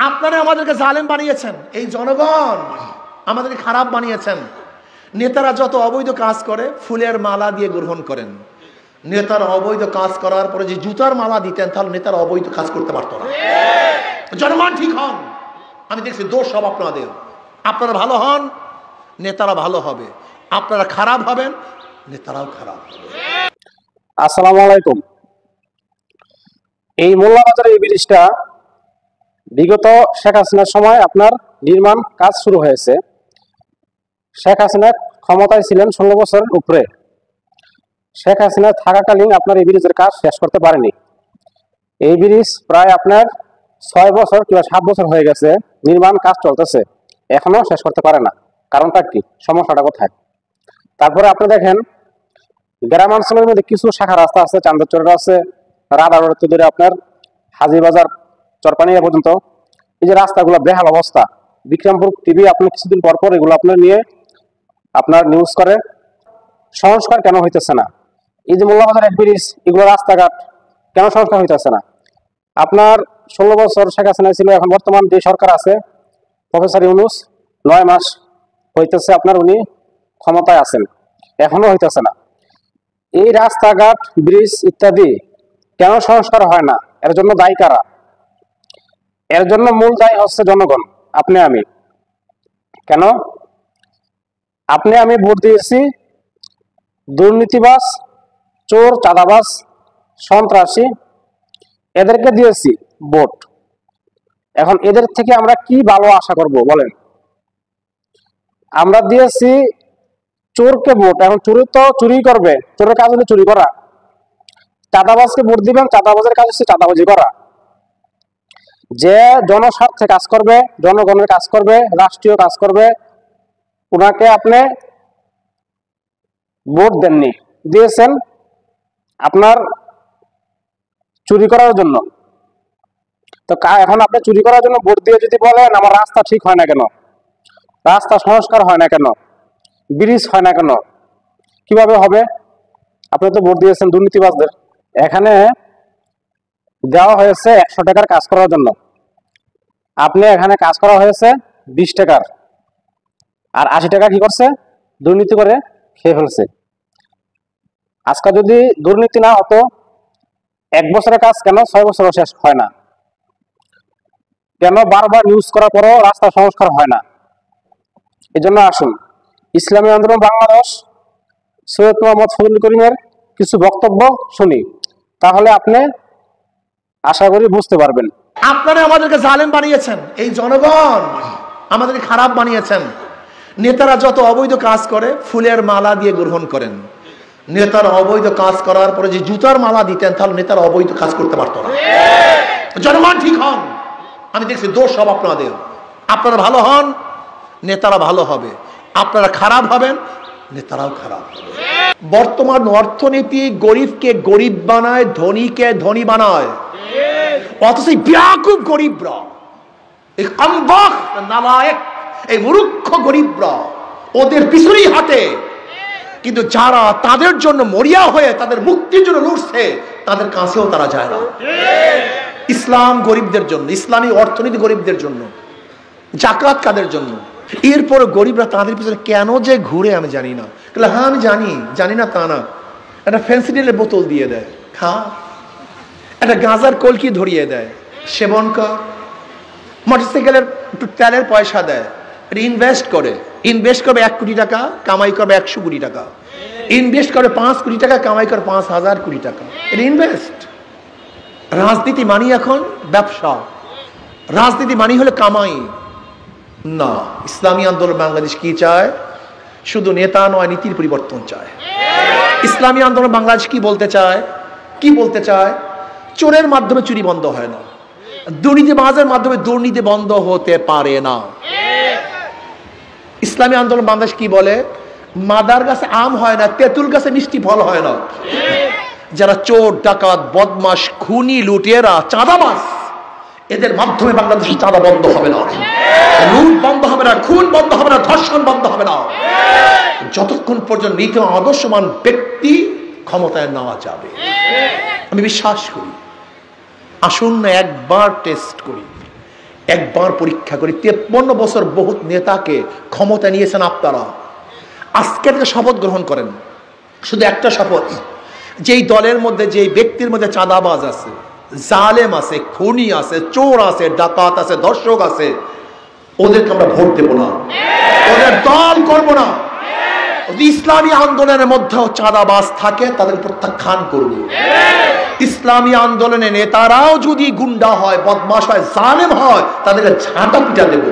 আপনারা আমাদেরকে জালেম বানিয়েছেন, এই জনগণ আমাদেরকে খারাপ বানিয়েছেন। নেতারা যত অবৈধ কাজ করে ফুলের মালা দিয়ে গ্রহণ করেন। নেতারা অবৈধ কাজ করার পরে যে জুতার মালা দিতেন, তাহলে নেতারা অবৈধ কাজ করতে পারতো না। জনগণ ঠিক হন, আমি দেখছি দোষ সব আপনাদের। আপনারা ভালো হন, নেতারা ভালো হবে। আপনারা খারাপ হবেন, নেতারাও খারাপ হবে। আসসালামু আলাইকুম। এই মোল্লাবাজার এই ব্রিজটা বিগত শেখ হাসিনার সময় আপনার নির্মাণ কাজ শুরু হয়েছে। শেখ হাসিনা ক্ষমতায় ছিলেন 16 বছরের উপরে। শেখ হাসিনা থাকাকালীন আপনার এই ব্রিজের কাজ শেষ করতে পারেনি। এই ব্রিজ প্রায় আপনার 6 বছর কিংবা 7 বছর হয়ে গেছে, নির্মাণ কাজ চলতেছে, এখনো শেষ করতে পারে না। কারণটা কি, সমস্যাটা কোথায়? তারপরে আপনি দেখেন গ্রামাঞ্চলের মধ্যে কিছু শাখা রাস্তা আছে, চান্দরচরের আছে, রাধারোড ধরে আপনার হাজিবাজার চরপানিয়া পর্যন্ত এই যে রাস্তাগুলো বেহাল অবস্থা। বিক্রমপুর টিভি আপনি কিছুদিন পর পর এগুলো আপনার নিয়ে আপনার নিউজ করে। সংস্কার কেন হইতেছে না? এই যে মোল্লাবাজার এক ব্রিজ, এগুলো রাস্তাঘাট কেন সংস্কার হইতেছে না? আপনার 16 বছর শেখ হাসিনা ছিল, এখন বর্তমান যে সরকার আছে প্রফেসর ইউনূস 9 মাস হইতেছে আপনার উনি ক্ষমতায় আছেন, এখনো হইতেছে না। এই রাস্তাঘাট ব্রিজ ইত্যাদি কেন সংস্কার হয় না? এর জন্য দায়ী কারা? এর জন্য মূল দায়ী হচ্ছে জনগণ, আপনি আমি। কেন? আপনি আমি ভোট দিয়েছি দুর্নীতিবাজ, চোর, চাঁদাবাজ, সন্ত্রাসী, এদেরকে দিয়েছি ভোট। এখন এদের থেকে আমরা কি ভালো আশা করব বলেন? আমরা দিয়েছি চোরকে ভোট, এখন চুরি তো চুরি করবে, চোরের কাজ হলে চুরি করা। চাঁদাবাজকে ভোট দিবেন, চাঁদাবাজের কাজ হচ্ছে চাঁদাবাজি করা। যে জনস্বার্থে কাজ করবে, জনগণের কাজ করবে, রাষ্ট্রীয় কাজ করবে, ওনাকে আপনি ভোট দেননি, দিয়েছেন আপনার চুরি করার জন্য। তো এখন আপনি চুরি করার জন্য ভোট দিয়ে যদি বলেন আমার রাস্তা ঠিক হয় না কেন, রাস্তা সংস্কার হয় না কেন, ব্রিজ হয় না কেন, কিভাবে হবে? আপনি তো ভোট দিয়েছেন দুর্নীতিবাজদের। এখানে দেওয়া হয়েছে 100 টাকার কাজ করার জন্য, আপনি এখানে কাজ করা হয়েছে 20 টাকার, আর 80 টাকা কি করছে? দুর্নীতি করে খেয়ে ফেলছে। আজকে যদি দুর্নীতি না হতো, 1 বছরের কাজ কেন 6 বছরও শেষ হয় না? কেন বারবার নিউজ করার পরও রাস্তা সংস্কার হয় না? এই জন্য আসুন ইসলামী আন্দোলন বাংলাদেশ সৈয়দ মোহাম্মদ ফজলুল করিমের কিছু বক্তব্য শুনি, তাহলে আপনি আশা করি বুঝতে পারবেন। আপনারা আমাদেরকে জালেম বানিয়েছেন, এই জনগণ আমাদেরকে খারাপ বানিয়েছেন। নেতারা যত অবৈধ কাজ করে ফুলের মালা দিয়ে গ্রহণ করেন। নেতারা অবৈধ কাজ করার পরে যে জুতার মালা দিতেন, তাহলে নেতারা অবৈধ কাজ করতে পারতো না। জনগণ ঠিক হন, আমি দেখছি দোষ সব আপনাদের। আপনারা ভালো হন, নেতারা ভালো হবে। আপনারা খারাপ হবেন, নেতারাও খারাপ হবে। বর্তমান অর্থনীতি গরিবকে গরিব বানায়, ধনীকে ধনী বানায়। অথচ বেয়াকুব গরিবরা, এই কমবখ নালায়েক, এই মূর্খ গরিবরা ওদের পিছনেই হাঁটে। কিন্তু যারা তাদের জন্য মরিয়া হয়ে তাদের মুক্তির জন্য লড়ছে, তাদের কাছেও তারা যায় না। ইসলাম গরিবদের জন্য, ইসলামী অর্থনীতি গরিবদের জন্য, জাকাত কাদের জন্য? এরপরে গরিবরা তাদের পিছনে কেন যে ঘুরে আমি জানি না। হ্যাঁ আমি জানি না তা না। একটা ফেন্সিডিলের বোতল দিয়ে দেয়, খা। একটা গাঁজার কলকি ধরিয়ে দেয়, সেবন কর। মোটরসাইকেলের একটু তেলের পয়সা দেয়, এটা ইনভেস্ট করবে 1 কোটি টাকা, কামাই করবে 100 কোটি টাকা। ইনভেস্ট করে 5 কোটি টাকা, কামাই করে 5,000 কোটি টাকা। এটা ইনভেস্ট। রাজনীতি মানি এখন ব্যবসা, রাজনীতি মানি হলে কামাই না। ইসলামী আন্দোলন বাংলাদেশ কি চায়? শুধু নেতা নয়, নীতির পরিবর্তন চায়। ইসলামী আন্দোলন বাংলাদেশ কি বলতে চায়? চোরের মাধ্যমে চুরি বন্ধ হয় না, দুর্নীতিবাজের মাধ্যমে দুর্নীতি বন্ধ হতে পারে না। ইসলামী আন্দোলন বাংলাদেশ কি বলে? মাদার গাছে আম হয় না, তেঁতুল গাছে মিষ্টি ফল হয় না। যারা চোর, ডাকাত, বদমাশ, খুনি, লুটেরা, চাঁদাবাজ, এদের মাধ্যমে বাংলাদেশে চাঁদা বন্ধ হবে না, লুট বন্ধ হবে না, খুন বন্ধ হবে না, ধর্ষণ বন্ধ হবে না, যতক্ষণ পর্যন্ত নীতি আদর্শমান ব্যক্তি ক্ষমতায় নেওয়া যাবে। আমি বিশ্বাস করি। আসুন না একবার টেস্ট করি, একবার পরীক্ষা করি, 53 বছর বহুত নেতাকে ক্ষমতা নিয়েছেন আপনারা। আজকে থেকে শপথ গ্রহণ করেন, শুধু একটা শপথ, যেই দলের মধ্যে, যেই ব্যক্তির মধ্যে চাঁদাবাজ আছে, জালেম আছে, খুনি আছে, চোর আছে, ডাকাত আছে, দর্শক আছে, ওদেরকে আমরা ভোট দেব না, ওদের দল করব না। ইসলামী আন্দোলনের মধ্যেও চাঁদাবাজ থাকে, তাদের প্রত্যাখ্যান করব। ইসলামী আন্দোলনের নেতারাও যদি গুন্ডা হয়, বদমাশ হয়, জালেম হয়, তাদেরকে ঝাঁটা পিটা দেব।